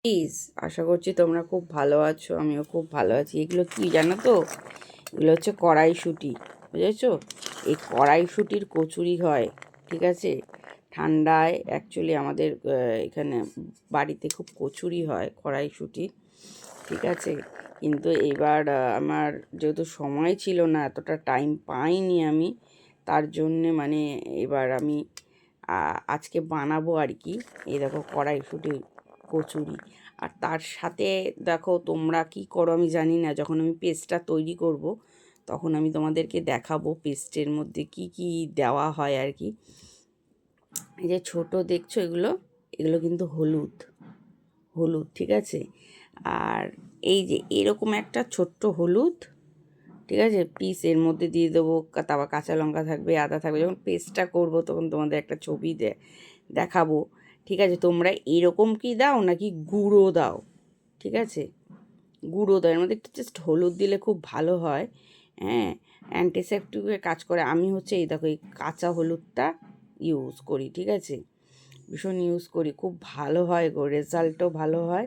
Please, আশা করছি তোমরা খুব ভালো আছো, আমিও খুব ভালো আছি। এগুলো কি জানো তো? এগুলো হচ্ছে কড়াইশুঁটি, বুঝেছো? এই কড়াইশুঁটির কচুরি হয়, ঠিক আছে? ঠান্ডায় অ্যাকচুয়ালি আমাদের এখানে বাড়িতে খুব কচুরি হয় কড়াইশুঁটি, ঠিক আছে? কিন্তু এবার আমার যেহেতু সময় ছিল না, এতটা টাইম পাইনি আমি, তার জন্যে মানে এবার আমি আজকে বানাবো আর কি। এই দেখো কড়াইশুঁটি কচুরি। আর তার সাথে দেখো তোমরা কি করো আমি জানি না, যখন আমি পেস্টটা তৈরি করব তখন আমি তোমাদেরকে দেখাবো পেস্টের মধ্যে কি কি দেওয়া হয় আর কি। এই যে ছোট দেখছো এগুলো, এগুলো কিন্তু হলুদ, হলুদ, ঠিক আছে? আর এই যে এরকম একটা ছোট্ট হলুদ, ঠিক আছে, পিস এর মধ্যে দিয়ে দেবো। তারপর কাঁচা লঙ্কা থাকবে, আদা থাকবে। যখন পেস্টটা করব তখন তোমাদের একটা ছবি দেখাবো, ঠিক আছে? তোমরা এরকম কি দাও নাকি গুঁড়ো দাও, ঠিক আছে? গুঁড়ো দাও, এর মধ্যে একটু জাস্ট হলুদ দিলে খুব ভালো হয়। হ্যাঁ, অ্যান্টিসেপটিকের কাজ করে। আমি হচ্ছে এই দেখো এই কাঁচা হলুদটা ইউজ করি, ঠিক আছে? ভীষণ ইউজ করি, খুব ভালো হয় গো, রেজাল্টও ভালো হয়।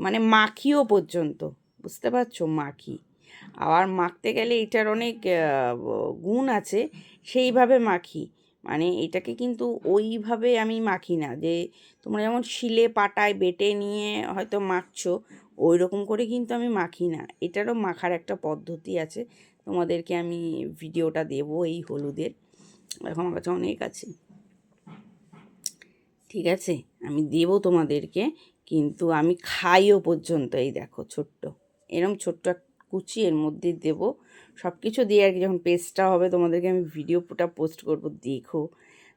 মানে মাখিও পর্যন্ত, বুঝতে পারছো? মাখি। আবার মাখতে গেলে এটার অনেক গুণ আছে, সেইভাবে মাখি। মানে এটাকে কিন্তু ওইভাবে আমি মাখি না, যে তোমরা যেমন শিলে পাটায় বেটে নিয়ে হয়তো মাখছো, ওই রকম করে কিন্তু আমি মাখি না। এটারও মাখার একটা পদ্ধতি আছে, তোমাদেরকে আমি ভিডিওটা দেবো এই হলুদের। এখন আমার কাছে অনেক আছে, ঠিক আছে? আমি দেবো তোমাদেরকে, কিন্তু আমি খাইও পর্যন্ত। এই দেখো ছোট্ট, এরম ছোট্ট কুচি এর মধ্যে দেবো, সব কিছু দিয়ে আর কি। যখন পেস্টটা হবে তোমাদেরকে আমি ভিডিওটা পোস্ট করব, দেখো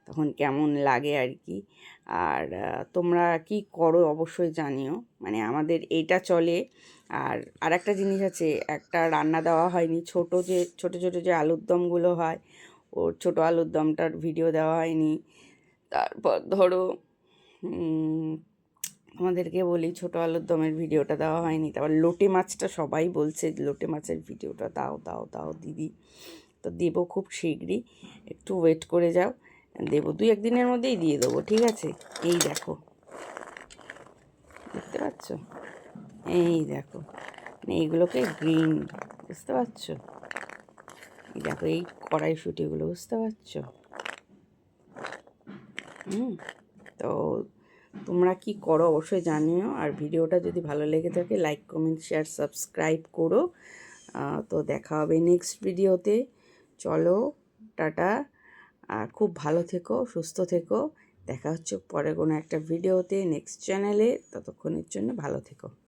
তখন কেমন লাগে আর কি। আর তোমরা কি করো অবশ্যই জানিও, মানে আমাদের এটা চলে। আর একটা জিনিস আছে, একটা রান্না দেওয়া হয়নি, ছোট যে আলুর দমগুলো হয়, ওর ছোটো আলুর দমটার ভিডিও দেওয়া হয়নি। তারপর ধরো আমাদেরকে বলি ছোটো আলুর দমের ভিডিওটা দেওয়া হয়নি। তারপর লোটে মাছটা সবাই বলছে লোটে মাছের ভিডিওটা দাও দাও দাও দিদি, তো দেবো খুব শীঘ্রই, একটু ওয়েট করে যাও, দেবো 2-1 দিনের মধ্যেই দিয়ে দেবো, ঠিক আছে? এই দেখো, দেখতে পাচ্ছ? এই দেখো, মানে এইগুলোকে গ্রিন, বুঝতে পারছো? এই দেখো এই কড়াইশুঁটিগুলো, বুঝতে পারছো? তো তোমরা কি করো অবশ্যই জানিও। আর ভিডিওটা যদি ভালো লেগে থাকে লাইক কমেন্ট শেয়ার সাবস্ক্রাইব করো। তো দেখা হবে নেক্সট ভিডিওতে। চলো, টাটা। খুব ভালো থেকো, সুস্থ থেকো। দেখা হচ্ছে পরে কোনো একটা ভিডিওতে, নেক্সট চ্যানেলে। ততক্ষণের জন্য ভালো থেকো।